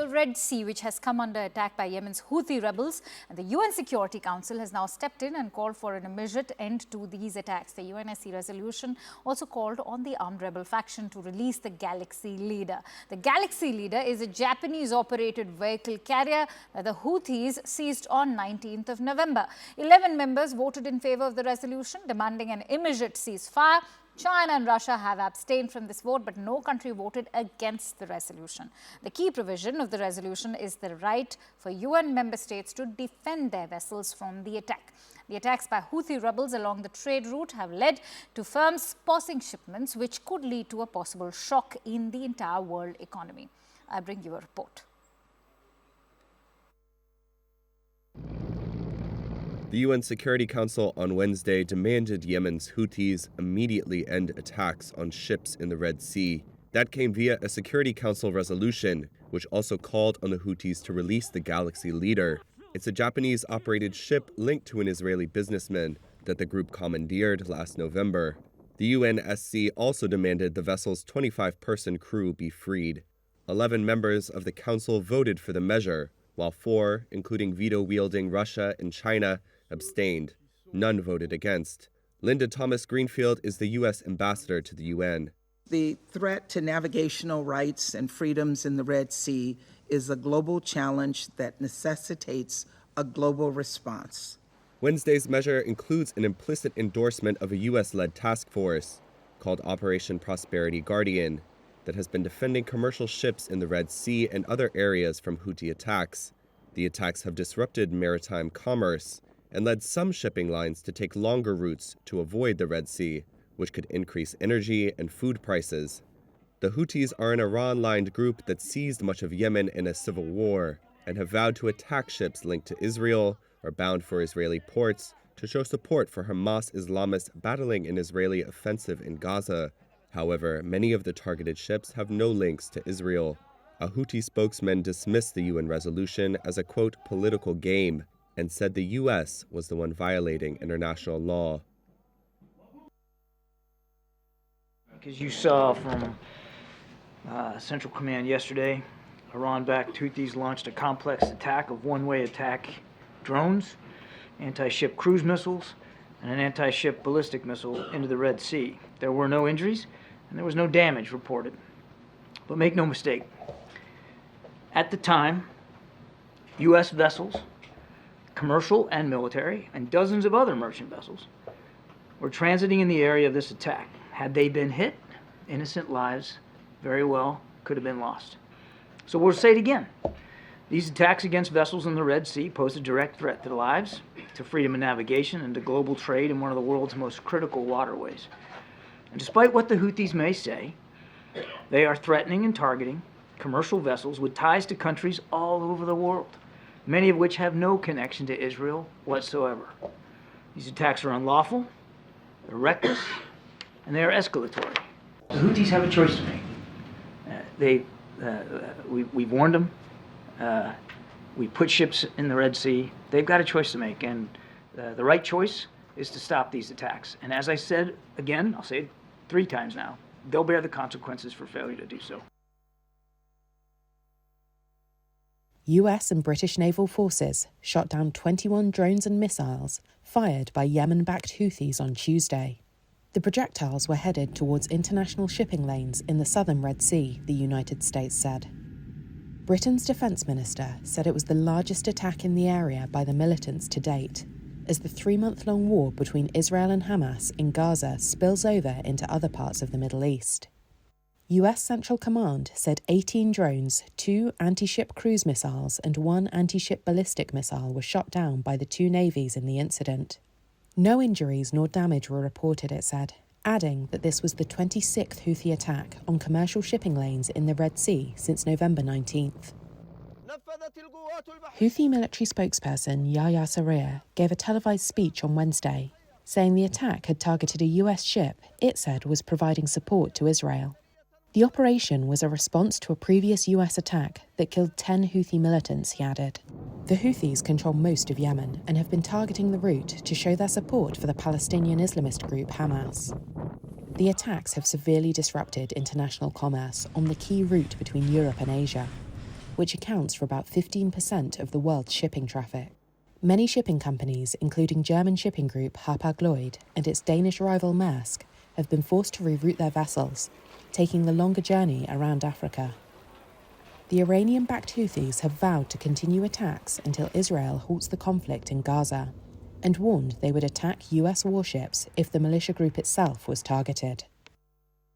the Red Sea, which has come under attack by Yemen's Houthi rebels, and the UN Security Council has now stepped in and called for an immediate end to these attacks. The UNSC resolution also called on the armed rebel faction to release the Galaxy Leader. The Galaxy Leader is a Japanese-operated vehicle carrier that the Houthis seized on 19th of November. 11 members voted in favor of the resolution, demanding an immediate ceasefire. China and Russia have abstained from this vote, but no country voted against the resolution. The key provision of the resolution is the right for UN member states to defend their vessels from the attack. The attacks by Houthi rebels along the trade route have led to firms pausing shipments, which could lead to a possible shock in the entire world economy. I bring you a report. The UN Security Council on Wednesday demanded Yemen's Houthis immediately end attacks on ships in the Red Sea. That came via a Security Council resolution, which also called on the Houthis to release the Galaxy Leader. It's a Japanese-operated ship linked to an Israeli businessman that the group commandeered last November. The UNSC also demanded the vessel's 25-person crew be freed. 11 members of the council voted for the measure, while 4, including veto-wielding Russia and China, abstained. None voted against. Linda Thomas-Greenfield is the U.S. ambassador to the UN. The threat to navigational rights and freedoms in the Red Sea is a global challenge that necessitates a global response. Wednesday's measure includes an implicit endorsement of a U.S.-led task force called Operation Prosperity Guardian that has been defending commercial ships in the Red Sea and other areas from Houthi attacks. The attacks have disrupted maritime commerce and led some shipping lines to take longer routes to avoid the Red Sea, which could increase energy and food prices. The Houthis are an Iran-lined group that seized much of Yemen in a civil war and have vowed to attack ships linked to Israel or bound for Israeli ports to show support for Hamas Islamists battling an Israeli offensive in Gaza. However, many of the targeted ships have no links to Israel. A Houthi spokesman dismissed the UN resolution as a, quote, political game, and said the U.S. was the one violating international law. As you saw from Central Command yesterday, Iran-backed Houthis launched a complex attack of one-way attack drones, anti-ship cruise missiles, and an anti-ship ballistic missile into the Red Sea. There were no injuries, and there was no damage reported. But make no mistake, at the time, U.S. vessels, commercial and military, and dozens of other merchant vessels were transiting in the area of this attack. Had they been hit, innocent lives very well could have been lost. So we'll say it again. These attacks against vessels in the Red Sea pose a direct threat to lives, to freedom of navigation, and to global trade in one of the world's most critical waterways. And despite what the Houthis may say, they are threatening and targeting commercial vessels with ties to countries all over the world, many of which have no connection to Israel whatsoever. These attacks are unlawful, they're reckless, and they are escalatory. The Houthis have a choice to make. We've warned them. We put ships in the Red Sea. They've got a choice to make, and the right choice is to stop these attacks. And as I said again, I'll say it 3 times now, they'll bear the consequences for failure to do so. US and British naval forces shot down 21 drones and missiles fired by Yemen-backed Houthis on Tuesday. The projectiles were headed towards international shipping lanes in the southern Red Sea, the United States said. Britain's defence minister said it was the largest attack in the area by the militants to date, as the 3-month-long war between Israel and Hamas in Gaza spills over into other parts of the Middle East. US Central Command said 18 drones, 2 anti-ship cruise missiles and 1 anti-ship ballistic missile were shot down by the 2 navies in the incident. No injuries nor damage were reported, it said, adding that this was the 26th Houthi attack on commercial shipping lanes in the Red Sea since November 19th. Houthi military spokesperson Yahya Sarrier gave a televised speech on Wednesday, saying the attack had targeted a US ship it said was providing support to Israel. The operation was a response to a previous US attack that killed 10 Houthi militants, he added. The Houthis control most of Yemen and have been targeting the route to show their support for the Palestinian Islamist group Hamas. The attacks have severely disrupted international commerce on the key route between Europe and Asia. which accounts for about 15% of the world's shipping traffic. Many shipping companies, including German shipping group Hapag-Lloyd and its Danish rival Maersk, have been forced to reroute their vessels, taking the longer journey around Africa. The Iranian-backed Houthis have vowed to continue attacks until Israel halts the conflict in Gaza, and warned they would attack US warships if the militia group itself was targeted.